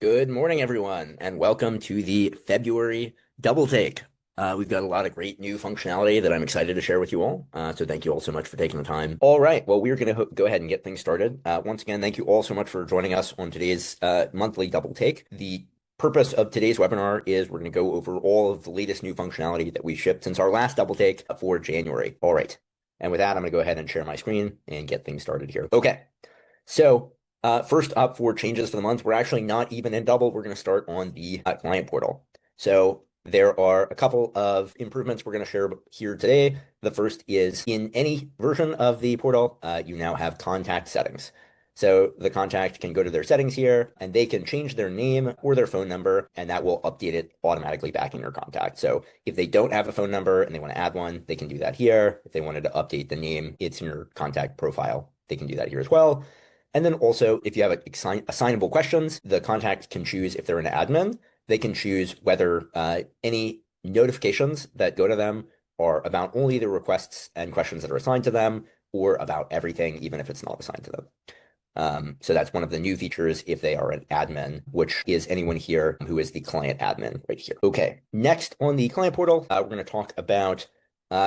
Good morning, everyone, and welcome to the February double take. We've got a lot of great new functionality that I'm excited to share with you all. So thank you all so much for taking the time. All right, well, we're going to go ahead and get things started. Once again, thank you all so much for joining us on today's monthly double take. The purpose of today's webinar is we're going to go over all of the latest new functionality that we shipped since our last double take for January. All right, and with that, I'm going to go ahead and share my screen and get things started here. Okay, so first up for changes for the month, we're actually not even in double. We're going to start on the client portal. So there are a couple of improvements we're going to share here today. The first is in any version of the portal, you now have contact settings. So the contact can go to their settings here and they can change their name or their phone number, and that will update it automatically back in your contact. So if they don't have a phone number and they want to add one, they can do that here. If they wanted to update the name, it's in your contact profile. They can do that here as well. And then also, if you have assignable questions, the contact can choose if they're an admin. They can choose whether any notifications that go to them are about only the requests and questions that are assigned to them, or about everything, even if it's not assigned to them. So that's one of the new features if they are an admin, which is anyone here who is the client admin right here. Okay, next on the client portal, we're going to talk about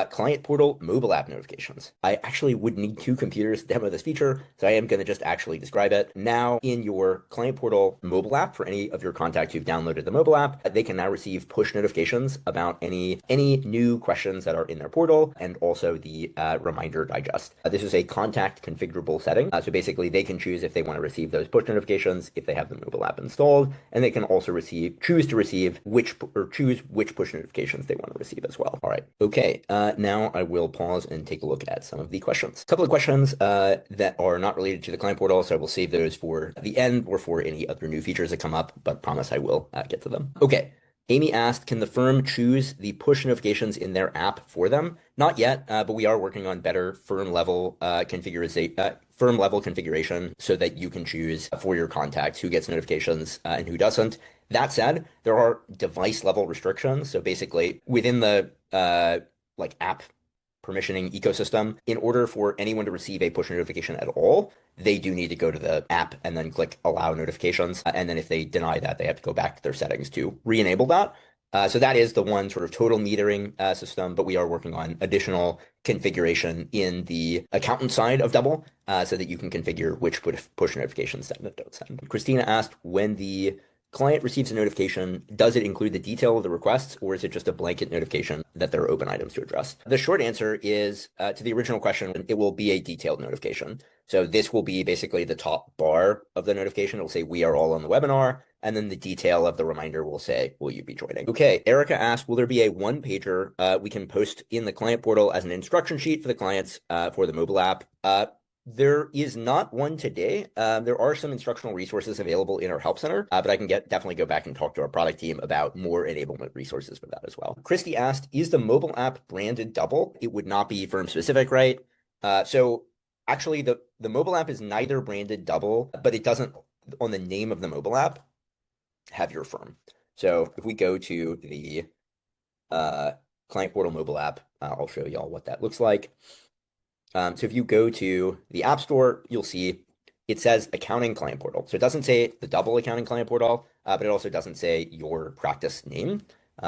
client portal mobile app notifications. I actually would need two computers to demo this feature, so I am going to just actually describe it. Now, in your client portal mobile app, for any of your contacts who've downloaded the mobile app, they can now receive push notifications about any new questions that are in their portal, and also the reminder digest. This is a contact configurable setting. So basically, they can choose if they want to receive those push notifications if they have the mobile app installed, and they can also choose which push notifications they want to receive as well. All right. Okay. Now I will pause and take a look at some of the questions. A couple of questions that are not related to the client portal, so I will save those for the end or for any other new features that come up, but promise I will get to them. Okay. Amy asked, can the firm choose the push notifications in their app for them? Not yet, but we are working on better firm level configuration so that you can choose for your contacts who gets notifications and who doesn't. That said, there are device level restrictions. So basically, within the app permissioning ecosystem, in order for anyone to receive a push notification at all, they do need to go to the app and then click allow notifications. And then if they deny that, they have to go back to their settings to re-enable that. So that is the one sort of total metering system, but we are working on additional configuration in the accountant side of Double so that you can configure which push notifications send and don't send. Christina asked, when the client receives a notification, does it include the detail of the requests, or is it just a blanket notification that there are open items to address? The short answer is, to the original question, it will be a detailed notification. So this will be basically the top bar of the notification. It'll say, we are all on the webinar. And then the detail of the reminder will say, will you be joining? Okay, Erica asked, will there be a one-pager we can post in the client portal as an instruction sheet for the clients for the mobile app? There is not one today. There are some instructional resources available in our help center, but I can definitely go back and talk to our product team about more enablement resources for that as well. Christy asked, is the mobile app branded Double? It would not be firm specific, right? So actually the mobile app is neither branded Double, but it doesn't, on the name of the mobile app, have your firm. So if we go to the client portal mobile app, I'll show y'all what that looks like. So if you go to the App Store, you'll see it says accounting client portal. So it doesn't say the Double accounting client portal, but it also doesn't say your practice name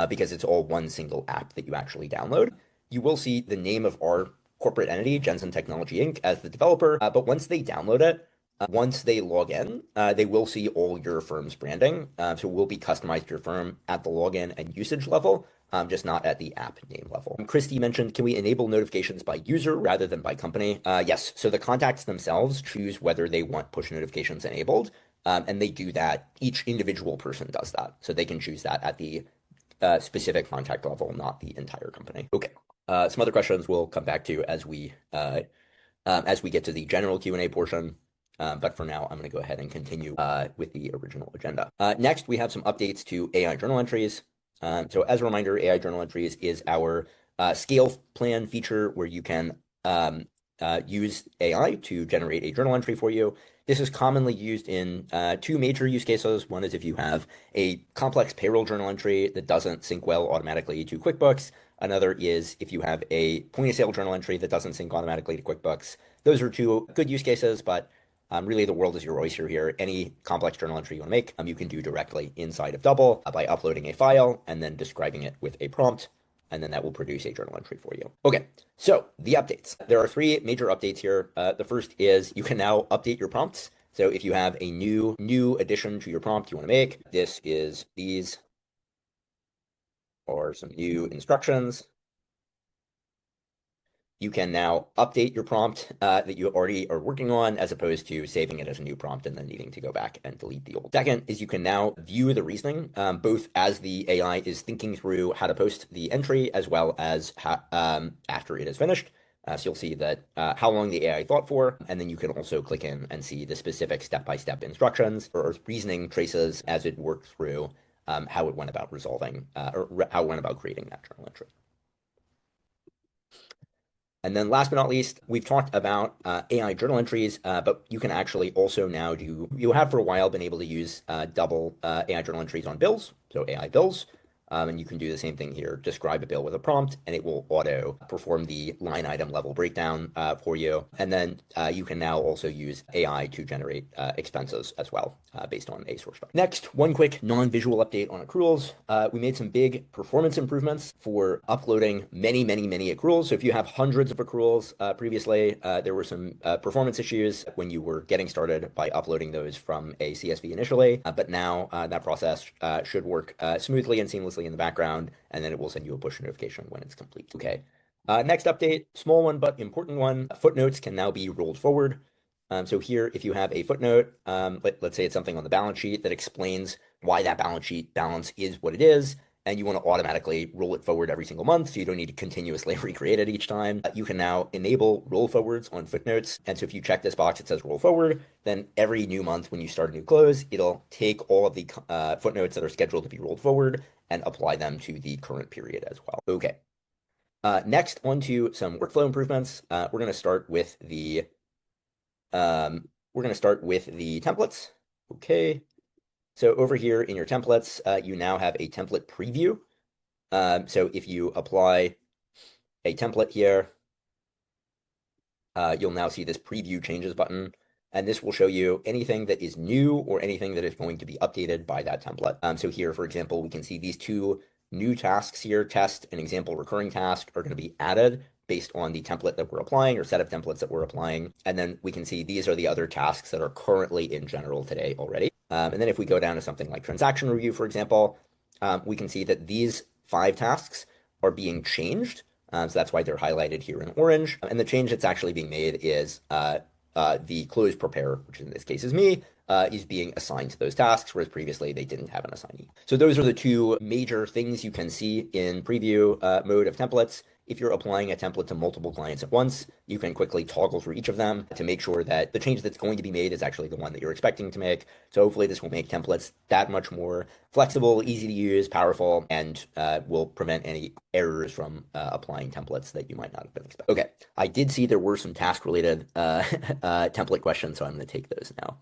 because it's all one single app that you actually download. You will see the name of our corporate entity, Jensen Technology Inc., as the developer. But once they download it, once they log in, they will see all your firm's branding. So it will be customized to your firm at the login and usage level, just not at the app name level. Christy mentioned, can we enable notifications by user rather than by company? Yes. So the contacts themselves choose whether they want push notifications enabled, and they do that. Each individual person does that. So they can choose that at the specific contact level, not the entire company. Okay. Some other questions we'll come back to as we get to the general Q&A portion. But for now, I'm going to go ahead and continue with the original agenda. Next, we have some updates to AI journal entries. So as a reminder, AI journal entries is our scale plan feature where you can use AI to generate a journal entry for you. This is commonly used in two major use cases. One is if you have a complex payroll journal entry that doesn't sync well automatically to QuickBooks. Another is if you have a point of sale journal entry that doesn't sync automatically to QuickBooks. Those are two good use cases, but Really, the world is your oyster here. Any complex journal entry you want to make, you can do directly inside of Double by uploading a file and then describing it with a prompt, and then that will produce a journal entry for you. Okay, so the updates. There are three major updates here. The first is you can now update your prompts. So if you have a new addition to your prompt you want to make, these are some new instructions. You can now update your prompt that you already are working on as opposed to saving it as a new prompt and then needing to go back and delete the old. Second is you can now view the reasoning both as the AI is thinking through how to post the entry as well as after it is finished. So you'll see that how long the AI thought for, and then you can also click in and see the specific step-by-step instructions or reasoning traces as it worked through how it went about resolving or how it went about creating that journal entry. And then last but not least, we've talked about AI journal entries, but you can actually also now you have for a while been able to use double AI journal entries on bills, so AI bills. And you can do the same thing here, describe a bill with a prompt, and it will auto perform the line item level breakdown for you. And then you can now also use AI to generate expenses as well based on a source file. Next, one quick non-visual update on accruals. We made some big performance improvements for uploading many accruals. So if you have hundreds of accruals previously, there were some performance issues when you were getting started by uploading those from a CSV initially. But now that process should work smoothly and seamlessly in the background, and then it will send you a push notification when it's complete. Okay. Next update, small one but important one. Footnotes can now be rolled forward. So here, if you have a footnote, let's say it's something on the balance sheet that explains why that balance sheet balance is what it is, and you want to automatically roll it forward every single month, so you don't need to continuously recreate it each time. You can now enable roll forwards on footnotes. And so if you check this box, it says roll forward, then every new month when you start a new close, it'll take all of the footnotes that are scheduled to be rolled forward and apply them to the current period as well. Okay. Next, on to some workflow improvements. We're going to start with the templates. Okay. So over here in your templates, you now have a template preview. So if you apply a template here, you'll now see this preview changes button, and this will show you anything that is new or anything that is going to be updated by that template. So here, for example, we can see these two new tasks here, test and example recurring task, are going to be added based on the template that we're applying or set of templates that we're applying. And then we can see these are the other tasks that are currently in general today already. And then if we go down to something like transaction review, for example, we can see that these 5 tasks are being changed. So that's why they're highlighted here in orange. And the change that's actually being made is the close preparer, which in this case is me, is being assigned to those tasks, whereas previously they didn't have an assignee. So those are the two major things you can see in preview mode of templates. If you're applying a template to multiple clients at once, you can quickly toggle through each of them to make sure that the change that's going to be made is actually the one that you're expecting to make. So hopefully this will make templates that much more flexible, easy to use, powerful, and will prevent any errors from applying templates that you might not have been expecting. Okay, I did see there were some task-related template questions, so I'm going to take those now.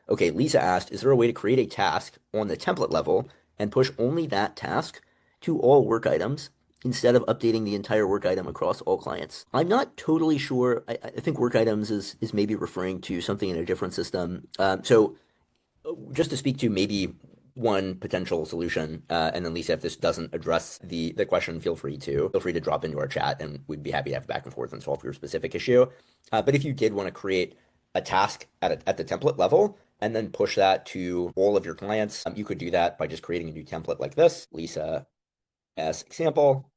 Okay, Lisa asked, is there a way to create a task on the template level and push only that task to all work items instead of updating the entire work item across all clients? I'm not totally sure. I think work items is maybe referring to something in a different system. So just to speak to maybe one potential solution, and then Lisa, if this doesn't address the question, feel free to drop into our chat, and we'd be happy to have back and forth and solve your specific issue. But if you did want to create a task at the template level and then push that to all of your clients, you could do that by just creating a new template like this, Lisa as example.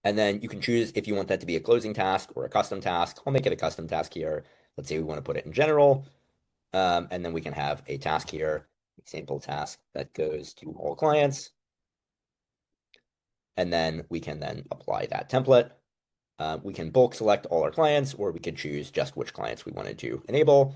And then you can choose if you want that to be a closing task or a custom task. I'll make it a custom task here. Let's say we want to put it in general. And then we can have a task here, example task that goes to all clients. And then we can then apply that template. We can bulk select all our clients, or we could choose just which clients we wanted to enable.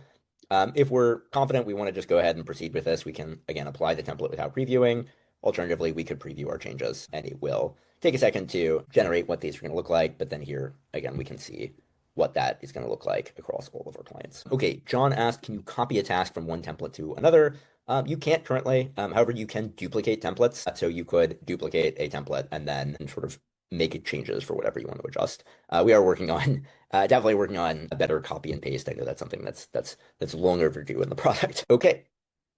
If we're confident we want to just go ahead and proceed with this, we can, again, apply the template without previewing. Alternatively, we could preview our changes, and it will take a second to generate what these are going to look like. But then here, again, we can see what that is going to look like across all of our clients. Okay, John asked, can you copy a task from one template to another? You can't currently. However, you can duplicate templates. So you could duplicate a template and then sort of make changes for whatever you want to adjust. We are working on definitely working on a better copy and paste. I know that's something that's long overdue in the product. Okay,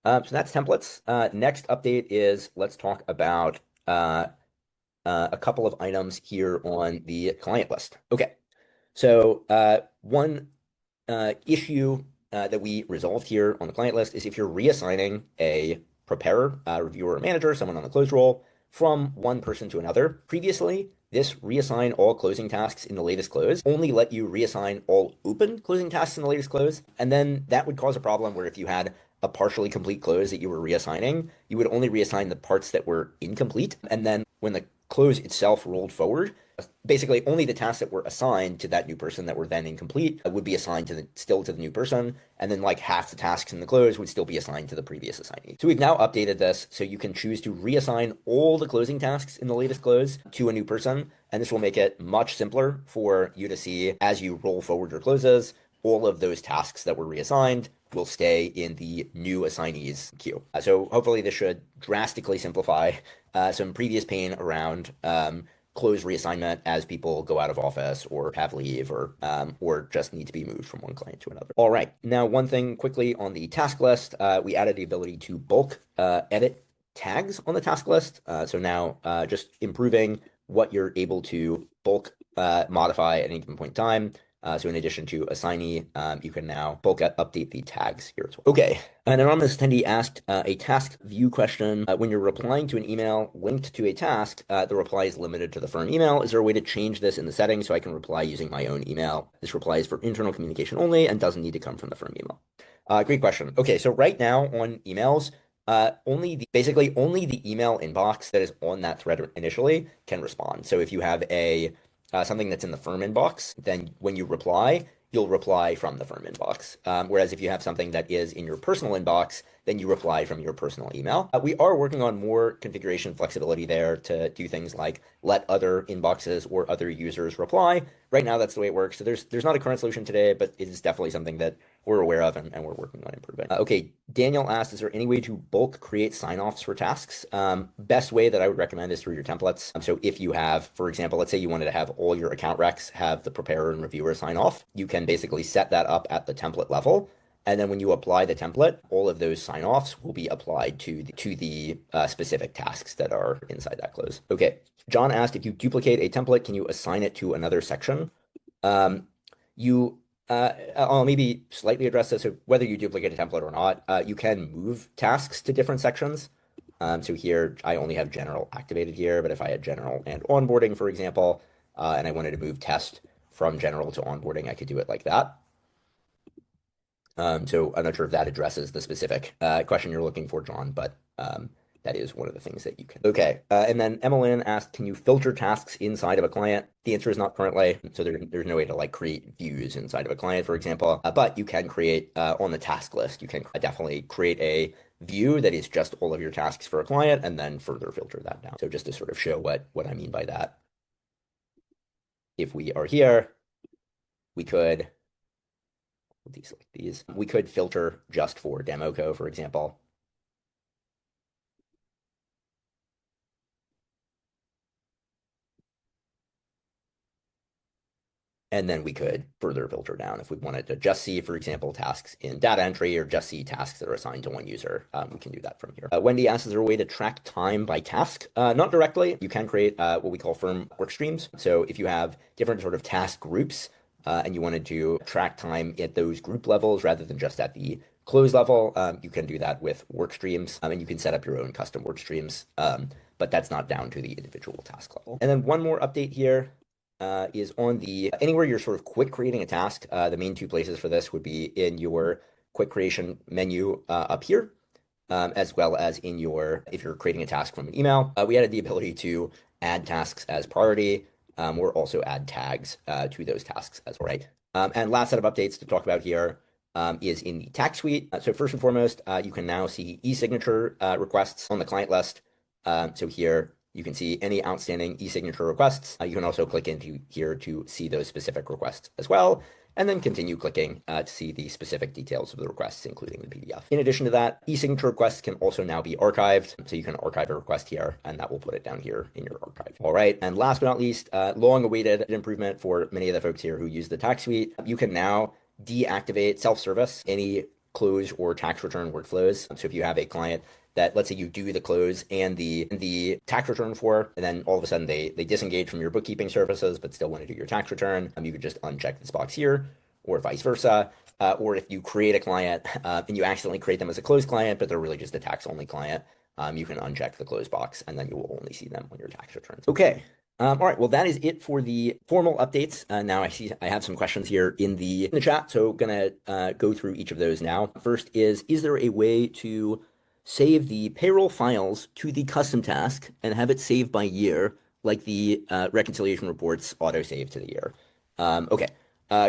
so that's templates. Next update is let's talk about a couple of items here on the client list. Okay, so one issue that we resolved here on the client list is if you're reassigning a preparer, reviewer, or manager, someone on the close roll, from one person to another. Previously, this reassign all closing tasks in the latest close only let you reassign all open closing tasks in the latest close. And then that would cause a problem where if you had a partially complete close that you were reassigning, you would only reassign the parts that were incomplete. And then when the close itself rolled forward, basically only the tasks that were assigned to that new person that were then incomplete would be assigned to the new person, and then like half the tasks in the close would still be assigned to the previous assignee. So we've now updated this so you can choose to reassign all the closing tasks in the latest close to a new person, and this will make it much simpler for you to see as you roll forward your closes. All of those tasks that were reassigned will stay in the new assignees queue. So hopefully this should drastically simplify some previous pain around close reassignment as people go out of office or have leave or just need to be moved from one client to another. All right, now one thing quickly on the task list, we added the ability to bulk edit tags on the task list. So now just improving what you're able to bulk modify at any given point in time. So in addition to assignee, you can now bulk update the tags here as well. Okay, an anonymous attendee asked a task view question. When you're replying to an email linked to a task, the reply is limited to the firm email. Is there a way to change this in the settings so I can reply using my own email? This reply is for internal communication only and doesn't need to come from the firm email. Great question. Okay, so right now on emails, basically only the email inbox that is on that thread initially can respond. So if you have something that's in the firm inbox, then when you reply, you'll reply from the firm inbox. Whereas if you have something that is in your personal inbox, then you reply from your personal email. We are working on more configuration flexibility there to do things like let other inboxes or other users reply. Right now, that's the way it works. So there's not a current solution today, but it is definitely something that we're aware of and we're working on improving. Okay, Daniel asked, is there any way to bulk create sign-offs for tasks? Best way that I would recommend is through your templates. So if you have, for example, let's say you wanted to have all your account recs have the preparer and reviewer sign off, you can basically set that up at the template level. And then when you apply the template, all of those sign-offs will be applied to the specific tasks that are inside that close. Okay, John asked, if you duplicate a template, can you assign it to another section? I'll maybe slightly address this. So whether you duplicate a template or not, you can move tasks to different sections. So here I only have general activated here, but if I had general and onboarding, for example, and I wanted to move test from general to onboarding, I could do it like that. So I'm not sure if that addresses the specific question you're looking for, John, but that is one of the things that you can. Okay, and then Emmeline asked, can you filter tasks inside of a client? The answer is not currently. So there's no way to like create views inside of a client, for example, but you can create on the task list. You can definitely create a view that is just all of your tasks for a client and then further filter that down. So just to sort of show what I mean by that. If we are here, we could deselect these. We could filter just for Democo, for example. And then we could further filter down if we wanted to just see, for example, tasks in data entry or just see tasks that are assigned to one user. We can do that from here. Wendy asks, is there a way to track time by task? Not directly. You can create what we call firm work streams. So if you have different sort of task groups and you wanted to track time at those group levels rather than just at the close level, you can do that with work streams and you can set up your own custom work streams. But that's not down to the individual task level. And then one more update here. Is on the anywhere you're sort of quick creating a task. The main two places for this would be in your quick creation menu up here, as well as in if you're creating a task from an email. We added the ability to add tasks as priority or also add tags to those tasks as well. Right. And last set of updates to talk about here is in the task suite. So first and foremost, you can now see e-signature requests on the client list. So here, you can see any outstanding e-signature requests. You can also click into here to see those specific requests as well. and then continue clicking to see the specific details of the requests, including the PDF. In addition to that, e-signature requests can also now be archived. So you can archive a request here, and that will put it down here in your archive. All right. And last but not least, long-awaited improvement for many of the folks here who use the tax suite. You can now deactivate self-service, any close or tax return workflows. So if you have a client that, let's say, you do the close and the tax return for, and then all of a sudden they disengage from your bookkeeping services but still want to do your tax return, you could just uncheck this box here, or vice versa. Or if you create a client and you accidentally create them as a closed client, but they're really just a tax-only client, you can uncheck the close box, and then you will only see them on your tax returns. Okay. All right, well, that is it for the formal updates. Now I see I have some questions here in the chat, so gonna go through each of those now. First is there a way to save the payroll files to the custom task and have it saved by year, like the reconciliation reports auto-save to the year? Okay,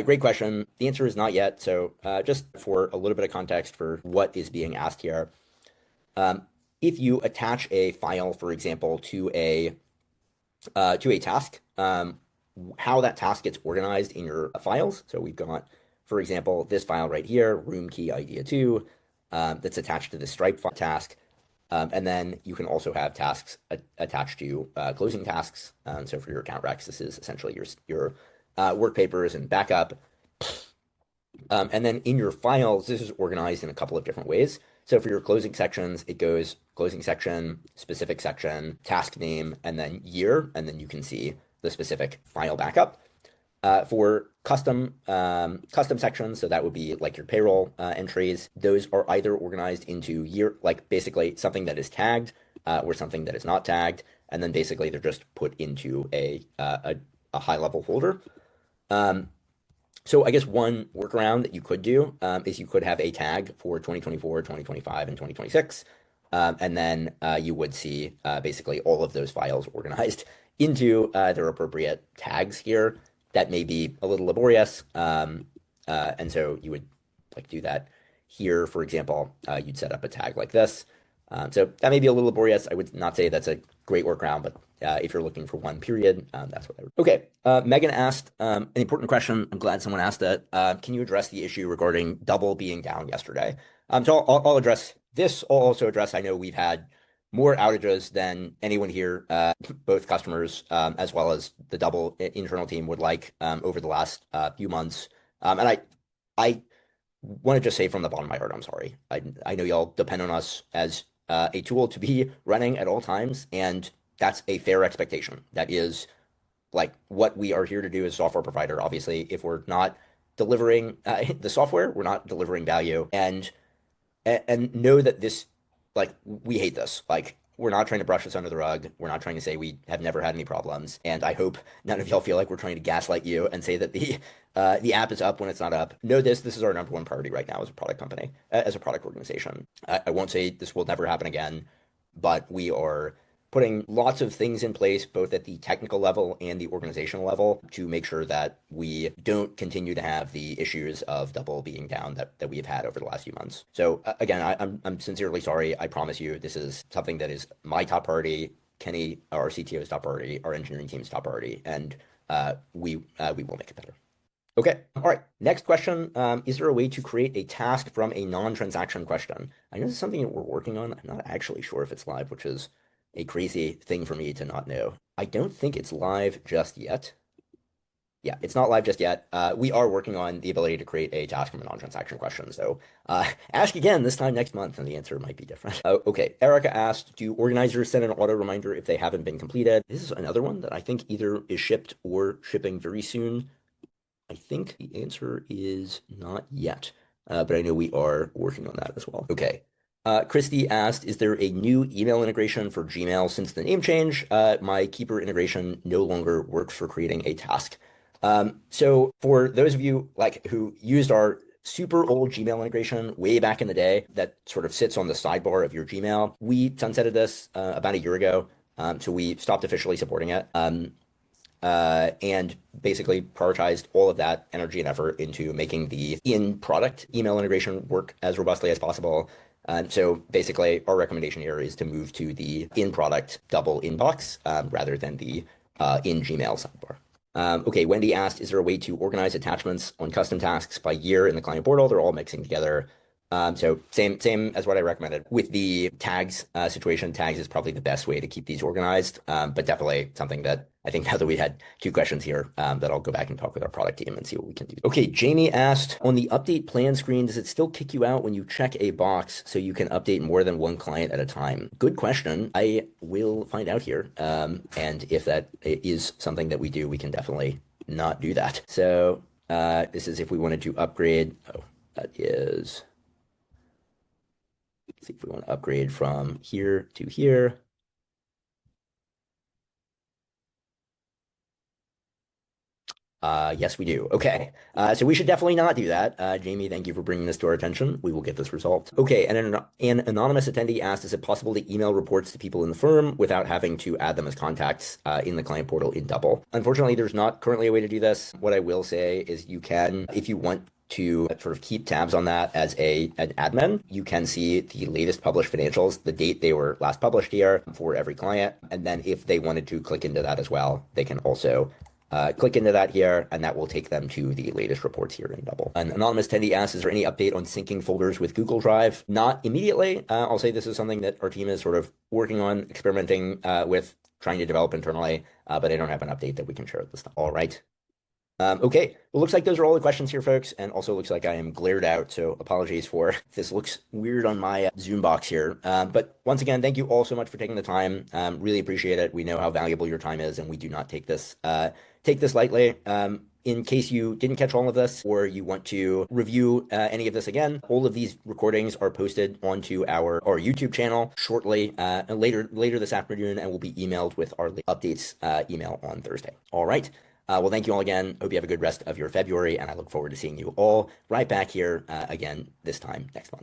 great question. The answer is not yet. So just for a little bit of context for what is being asked here, if you attach a file, for example, to a task, how that task gets organized in your files. So we've got, for example, this file right here, room key idea 2, that's attached to the Stripe task. And then you can also have tasks attached to closing tasks. So for your account recs, this is essentially your work papers and backup. And then in your files, this is organized in a couple of different ways. So for your closing sections, it goes closing section, specific section, task name, and then year, and then you can see the specific file backup. For custom sections, so that would be like your payroll entries, those are either organized into year, like basically something that is tagged or something that is not tagged, and then basically they're just put into a high-level folder. So I guess one workaround that you could do is you could have a tag for 2024, 2025, and 2026. And then you would see basically all of those files organized into their appropriate tags here. That may be a little laborious. And so you would like do that here, for example, you'd set up a tag like this. So that may be a little laborious. I would not say that's a great workaround, but if you're looking for one period, that's what I would. Okay, Megan asked an important question. I'm glad someone asked it. Can you address the issue regarding double being down yesterday? So I'll address this. I'll also address, I know we've had more outages than anyone here, both customers as well as the double internal team would like over the last few months. And I want to just say from the bottom of my heart, I'm sorry. I know y'all depend on us as a tool to be running at all times, and that's a fair expectation. That is like what we are here to do as a software provider. Obviously, if we're not delivering the software, we're not delivering value, and know that this, like, we hate this. Like, we're not trying to brush this under the rug. We're not trying to say we have never had any problems. And I hope none of y'all feel like we're trying to gaslight you and say that the app is up when it's not up. Know this is our number one priority right now as a product company, as a product organization. I won't say this will never happen again, but we are putting lots of things in place, both at the technical level and the organizational level, to make sure that we don't continue to have the issues of double being down that we've had over the last few months. So again, I'm sincerely sorry. I promise you, this is something that is my top priority, Kenny, our CTO's top priority, our engineering team's top priority, and we will make it better. Okay, all right. Next question. Is there a way to create a task from a non-transaction question? I know this is something that we're working on. I'm not actually sure if it's live, which is a crazy thing for me to not know. I don't think it's live just yet. Yeah, it's not live just yet. We are working on the ability to create a task from a non-transaction question. So ask again this time next month, and the answer might be different. Okay, Erica asked, do organizers send an auto reminder if they haven't been completed? This is another one that I think either is shipped or shipping very soon. I think the answer is not yet, but I know we are working on that as well. Okay. Christy asked, is there a new email integration for Gmail since the name change? My Keeper integration no longer works for creating a task. So for those of you like who used our super old Gmail integration way back in the day that sort of sits on the sidebar of your Gmail, we sunsetted this about a year ago. So we stopped officially supporting it. And basically prioritized all of that energy and effort into making the in-product email integration work as robustly as possible. So basically, our recommendation here is to move to the in-product double inbox rather than the in Gmail sidebar. Okay, Wendy asked, is there a way to organize attachments on custom tasks by year in the client portal? They're all mixing together. So same as what I recommended with the tags situation. Tags is probably the best way to keep these organized, but definitely something that I think now that we had two questions here, that I'll go back and talk with our product team and see what we can do. Okay, Jamie asked, on the update plan screen, does it still kick you out when you check a box so you can update more than one client at a time? Good question. I will find out here, and if that is something that we do, we can definitely not do that. So this is if we wanted to upgrade. Oh, that is. Let's see if we want to upgrade from here to here. Yes, we do. Okay. So we should definitely not do that. Jamie, thank you for bringing this to our attention. We will get this resolved. Okay. And an anonymous attendee asked, is it possible to email reports to people in the firm without having to add them as contacts in the client portal in double? Unfortunately, there's not currently a way to do this. What I will say is you can, if you want to sort of keep tabs on that as an admin, you can see the latest published financials, the date they were last published here for every client. And then if they wanted to click into that as well, they can also click into that here, and that will take them to the latest reports here in double. An anonymous attendee asks, is there any update on syncing folders with Google Drive? Not immediately. I'll say this is something that our team is sort of working on, experimenting with, trying to develop internally, but I don't have an update that we can share at this time. All right. Okay, well, looks like those are all the questions here, folks, and also looks like I am glared out, so apologies for if this looks weird on my Zoom box here. But once again, thank you all so much for taking the time. Really appreciate it. We know how valuable your time is, and we do not take this lightly. In case you didn't catch all of this or you want to review any of this again, all of these recordings are posted onto our YouTube channel shortly, later this afternoon, and will be emailed with our updates email on Thursday. All right. Well, thank you all again. Hope you have a good rest of your February, and I look forward to seeing you all right back here again this time next month.